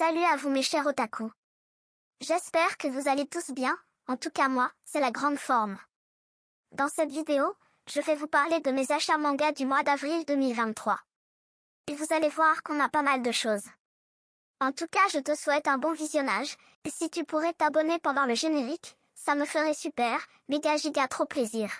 Salut à vous mes chers otaku. J'espère que vous allez tous bien, en tout cas moi, c'est la grande forme. Dans cette vidéo, je vais vous parler de mes achats manga du mois d'avril 2023. Et vous allez voir qu'on a pas mal de choses. En tout cas, je te souhaite un bon visionnage, et si tu pourrais t'abonner pendant le générique, ça me ferait super, méga giga trop plaisir.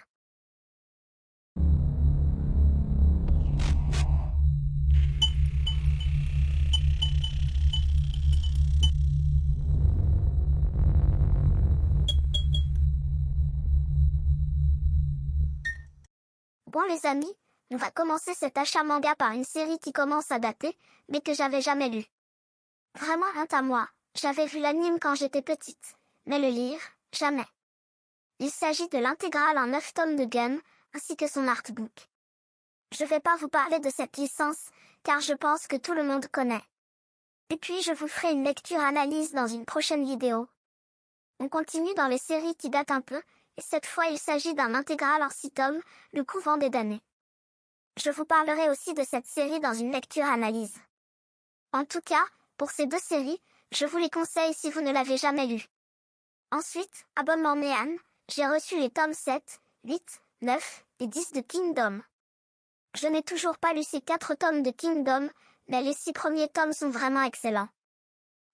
Bon les amis, on va commencer cet achat manga par une série qui commence à dater, mais que j'avais jamais lue. Vraiment honte à moi, j'avais vu l'anime quand j'étais petite, mais le lire, jamais. Il s'agit de l'intégrale en 9 tomes de Gun, ainsi que son artbook. Je vais pas vous parler de cette licence, car je pense que tout le monde connaît. Et puis je vous ferai une lecture-analyse dans une prochaine vidéo. On continue dans les séries qui datent un peu, et cette fois il s'agit d'un intégral en 6 tomes, Le Couvent des Damnés. Je vous parlerai aussi de cette série dans une lecture-analyse. En tout cas, pour ces deux séries, je vous les conseille si vous ne l'avez jamais lu. Ensuite, abonnement Méan, j'ai reçu les tomes 7, 8, 9 et 10 de Kingdom. Je n'ai toujours pas lu ces 4 tomes de Kingdom, mais les 6 premiers tomes sont vraiment excellents.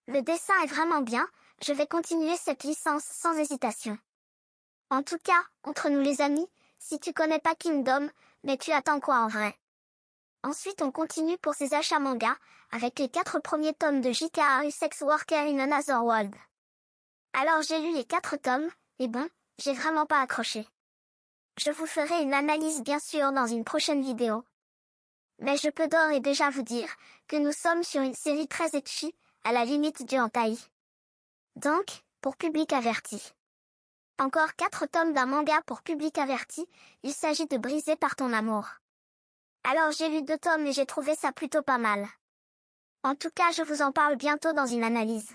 Le dessin est vraiment bien, je vais continuer cette licence sans hésitation. En tout cas, entre nous les amis, si tu connais pas Kingdom, mais tu attends quoi en vrai? Ensuite on continue pour ces achats manga, avec les 4 premiers tomes de J.K.A. Sex Worker in Another World. Alors j'ai lu les 4 tomes, et bon, j'ai vraiment pas accroché. Je vous ferai une analyse bien sûr dans une prochaine vidéo. Mais je peux d'ores et déjà vous dire que nous sommes sur une série très ecchi, à la limite du hentai. Donc, pour public averti. Encore 4 tomes d'un manga pour public averti, il s'agit de Brisé par ton amour. Alors j'ai lu 2 tomes et j'ai trouvé ça plutôt pas mal. En tout cas je vous en parle bientôt dans une analyse.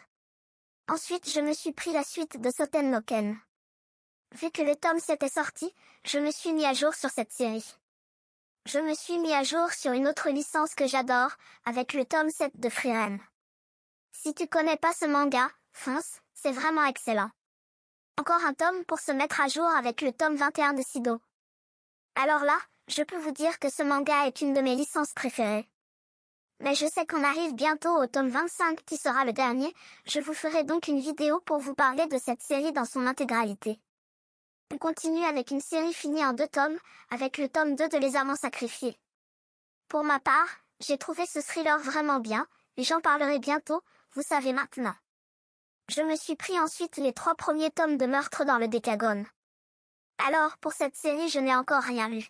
Ensuite je me suis pris la suite de Soten no Ken. Vu que le tome 7 est sorti, je me suis mis à jour sur cette série. Je me suis mis à jour sur une autre licence que j'adore, avec le tome 7 de Frieren. Si tu connais pas ce manga, fonce, c'est vraiment excellent. Encore un tome pour se mettre à jour avec le tome 21 de Sido. Alors là, je peux vous dire que ce manga est une de mes licences préférées. Mais je sais qu'on arrive bientôt au tome 25 qui sera le dernier, je vous ferai donc une vidéo pour vous parler de cette série dans son intégralité. On continue avec une série finie en 2 tomes, avec le tome 2 de Les Amants Sacrifiés. Pour ma part, j'ai trouvé ce thriller vraiment bien, et j'en parlerai bientôt, vous savez maintenant. Je me suis pris ensuite les 3 premiers tomes de Meurtre dans le Décagone. Alors, pour cette série je n'ai encore rien lu.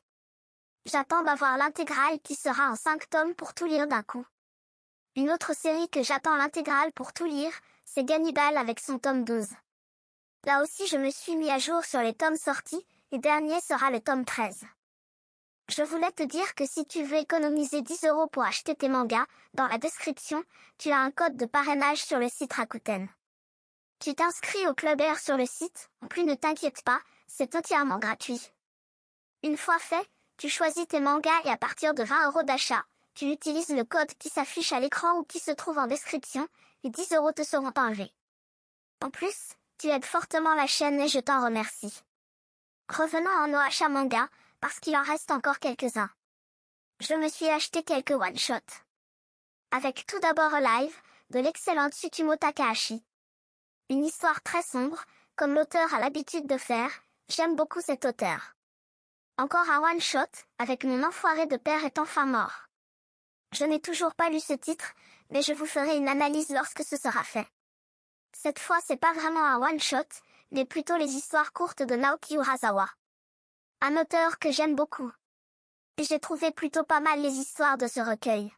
J'attends d'avoir l'intégrale qui sera en 5 tomes pour tout lire d'un coup. Une autre série que j'attends l'intégrale pour tout lire, c'est Gannibal avec son tome 12. Là aussi je me suis mis à jour sur les tomes sortis, et dernier sera le tome 13. Je voulais te dire que si tu veux économiser 10 € pour acheter tes mangas, dans la description, tu as un code de parrainage sur le site Rakuten. Tu t'inscris au Club Air sur le site, en plus ne t'inquiète pas, c'est entièrement gratuit. Une fois fait, tu choisis tes mangas et à partir de 20 € d'achat, tu utilises le code qui s'affiche à l'écran ou qui se trouve en description, et 10 € te seront enlevés. En plus, tu aides fortement la chaîne et je t'en remercie. Revenons à nos achats manga, parce qu'il en reste encore quelques-uns. Je me suis acheté quelques one-shots. Avec tout d'abord Alive, de l'excellente Tsutomu Takahashi. Une histoire très sombre, comme l'auteur a l'habitude de faire, j'aime beaucoup cet auteur. Encore un one-shot, avec Mon enfoiré de père est enfin mort. Je n'ai toujours pas lu ce titre, mais je vous ferai une analyse lorsque ce sera fait. Cette fois c'est pas vraiment un one-shot, mais plutôt les histoires courtes de Naoki Urasawa. Un auteur que j'aime beaucoup. Et j'ai trouvé plutôt pas mal les histoires de ce recueil.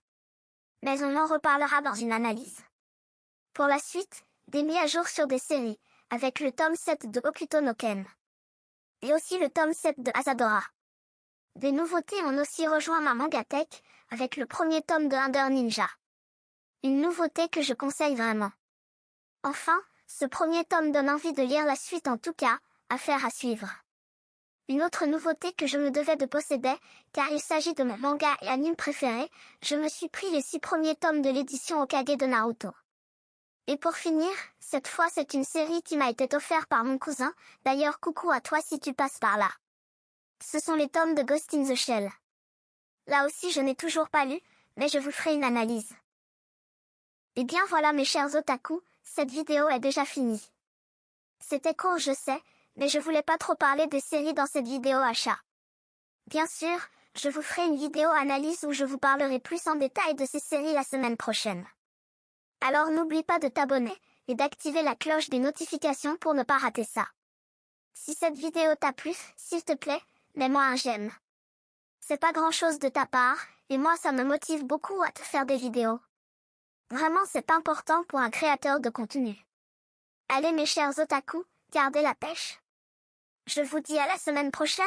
Mais on en reparlera dans une analyse. Pour la suite, des mises à jour sur des séries, avec le tome 7 de Hokuto no Ken. Et aussi le tome 7 de Asadora. Des nouveautés ont aussi rejoint ma mangatech, avec le premier tome de Under Ninja. Une nouveauté que je conseille vraiment. Enfin, ce premier tome donne envie de lire la suite en tout cas, affaire à suivre. Une autre nouveauté que je me devais de posséder, car il s'agit de mon manga et anime préféré, je me suis pris les 6 premiers tomes de l'édition Hokage de Naruto. Et pour finir, cette fois c'est une série qui m'a été offerte par mon cousin, d'ailleurs coucou à toi si tu passes par là. Ce sont les tomes de Ghost in the Shell. Là aussi je n'ai toujours pas lu, mais je vous ferai une analyse. Et bien voilà mes chers otaku, cette vidéo est déjà finie. C'était court je sais, mais je voulais pas trop parler des séries dans cette vidéo achat. Bien sûr, je vous ferai une vidéo analyse où je vous parlerai plus en détail de ces séries la semaine prochaine. Alors n'oublie pas de t'abonner et d'activer la cloche des notifications pour ne pas rater ça. Si cette vidéo t'a plu, s'il te plaît, mets-moi un j'aime. C'est pas grand chose de ta part, et moi ça me motive beaucoup à te faire des vidéos. Vraiment c'est important pour un créateur de contenu. Allez mes chers otaku, gardez la pêche. Je vous dis à la semaine prochaine.